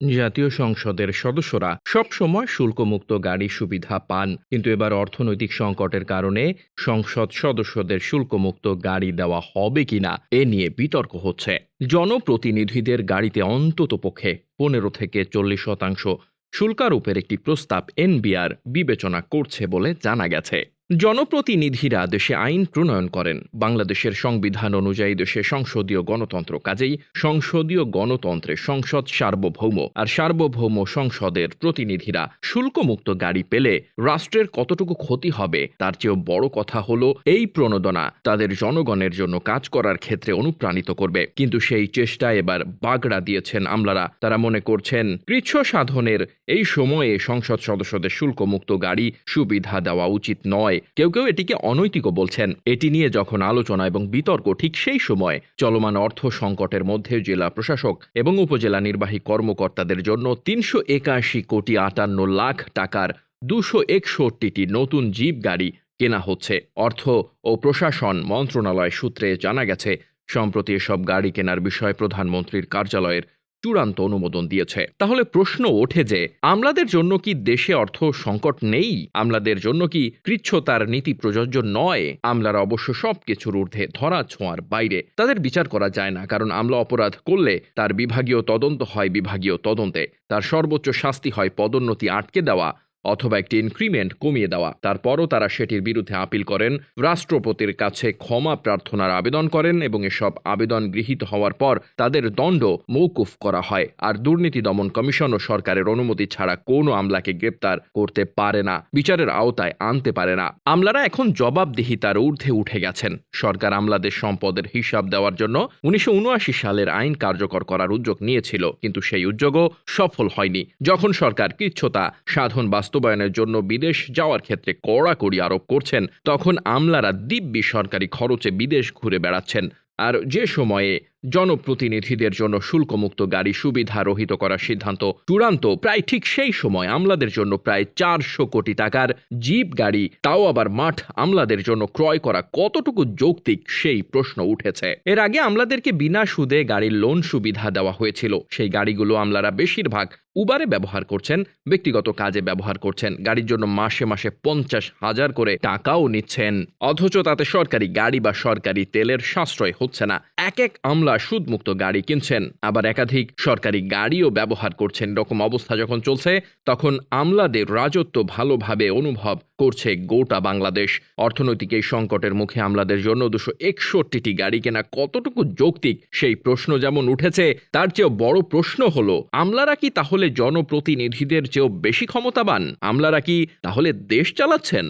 জাতীয় সংসদের সদস্যরা সবসময় শুল্কমুক্ত গাড়ি সুবিধা পান, কিন্তু এবার অর্থনৈতিক সংকটের কারণে সংসদ সদস্যদের শুল্কমুক্ত গাড়ি দেওয়া হবে কিনা এ নিয়ে বিতর্ক হচ্ছে। জনপ্রতিনিধিদের গাড়িতে অন্ততপক্ষে 15 থেকে 40% শুল্কারোপের একটি প্রস্তাব এনবিআর বিবেচনা করছে বলে জানা গেছে। জনপ্রতিনিধিরা দেশে আইন প্রণয়ন করেন। বাংলাদেশের সংবিধান অনুযায়ী দেশে সংসদীয় গণতন্ত্র, কাজেই সংসদীয় গণতন্ত্রে সংসদ সার্বভৌম, আর সার্বভৌম সংসদের প্রতিনিধিরা শুল্কমুক্ত গাড়ি পেলে রাষ্ট্রের কতটুকু ক্ষতি হবে তার চেয়েও বড় কথা হলো এই প্রণোদনা তাদের জনগণের জন্য কাজ করার ক্ষেত্রে অনুপ্রাণিত করবে। কিন্তু সেই চেষ্টা এবার বাগড়া দিয়েছেন আমলারা। তারা মনে করছেন কৃচ্ছ সাধনের এই সময়ে সংসদ সদস্যদের শুল্কমুক্ত গাড়ি সুবিধা দেওয়া উচিত নয়। কেউ কেউ এটিকে অনৈতিকও বলছেন। এটি নিয়ে যখন আলোচনা এবং বিতর্ক, ঠিক সেই সময় চলমান অর্থ সংকটের মধ্যে জেলা প্রশাসক এবং উপজেলা নির্বাহী কর্মকর্তাদের জন্য ৩৮১,৫৮,০০,০০০ টাকার ২৬১টি নতুন জিপ গাড়ি কেনা হচ্ছে। অর্থ ও প্রশাসন মন্ত্রণালয় সূত্রে জানা গেছে, সম্প্রতি এসব গাড়ি কেনার বিষয়ে প্রধানমন্ত্রীর কার্যালয়ের চূড়ান্ত অনুমোদন দিয়েছে। তাহলে প্রশ্ন ওঠে যে, আমলাদের জন্য কি দেশে অর্থ সংকট নেই? আমলাদের জন্য কি কৃচ্ছতার নীতি প্রযোজ্য নয়? আমলারা অবশ্য সবকিছুর ঊর্ধ্বে, ধরা ছোঁয়ার বাইরে। তাদের বিচার করা যায় না, কারণ আমলা অপরাধ করলে তার বিভাগীয় তদন্ত হয় বিভাগীয় তদন্তে, তার সর্বোচ্চ শাস্তি হয় পদোন্নতি আটকে দেওয়া অথবা একটি ইনক্রিমেন্ট কমিয়ে দেওয়া। তারপরও তারা সেটির বিরুদ্ধে আপিল করেন, রাষ্ট্রপতির কাছে ক্ষমা প্রার্থনার আবেদন করেন এবং এসব আবেদন গৃহীত হওয়ার পর তাদের দণ্ড মওকুফ করা হয়। আর দুর্নীতি দমন কমিশন ও সরকারের অনুমতি ছাড়া কোনো আমলাকে গ্রেপ্তার করতে পারে না, বিচারের আওতায় আনতে পারে না। আমলারা এখন জবাবদিহিতার ঊর্ধ্বে উঠে গেছেন। সরকার আমলাদের সম্পদের হিসাব দেওয়ার জন্য 1979 সালের আইন কার্যকর করার উদ্যোগ নিয়েছিল, কিন্তু সেই উদ্যোগও সফল হয়নি। যখন সরকার কৃচ্ছতা সাধন বাস্তবায়নের জন্য বিদেশ যাওয়ার ক্ষেত্রে কড়াকড়ি আরোপ করছেন, তখন আমলারা দিব্যি সরকারি খরচে বিদেশ ঘুরে বেড়াচ্ছেন। আর যে সময়ে জনপ্রতিনিধিদের জন্য শুল্কমুক্ত গাড়ি সুবিধা রহিত করার সিদ্ধান্ত চূড়ান্ত, প্রায় ঠিক সেই সময় আমলাদের জন্য প্রায় 400 কোটি টাকার জিপ গাড়ি, তাও আবার মাঠ আমলাদের জন্য ক্রয় করা কতটুকু যৌক্তিক সেই প্রশ্ন উঠেছে। এর আগে আমলাদেরকে বিনা সুদে গাড়ির লোন সুবিধা দেওয়া হয়েছিল। সেই গাড়িগুলো আমলারা বেশিরভাগ উবারে ব্যবহার করছেন, ব্যক্তিগত কাজে ব্যবহার করছেন। গাড়ির জন্য মাসে মাসে 50,000 করে টাকাও নিচ্ছেন, অথচ তাতে সরকারি গাড়ি বা সরকারি তেলের সাশ্রয় হচ্ছে না। এক আমলা সুদমুক্ত গাড়ি কিনছেন, আবার একাধিক সরকারি গাড়িও ব্যবহার করছেন। এরকম অবস্থা যখন চলছে, তখন আমলাদের রাজত্ব ভালোভাবে অনুভব করছে গোটা বাংলাদেশ। অর্থনৈতিক এই সংকটের মুখে আমলাদের জন্য 261টি গাড়ি কেনা কতটুকু যৌক্তিক সেই প্রশ্ন যেমন উঠেছে, তার চেয়েও বড় প্রশ্ন হলো, আমলারা কি তাহলে জনপ্রতিনিধিদের চেয়েও বেশি ক্ষমতাবান? আমলারা কি তাহলে দেশ চালাচ্ছেন?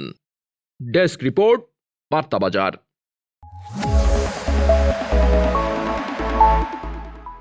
ডেস্ক রিপোর্ট, বার্তা বাজার।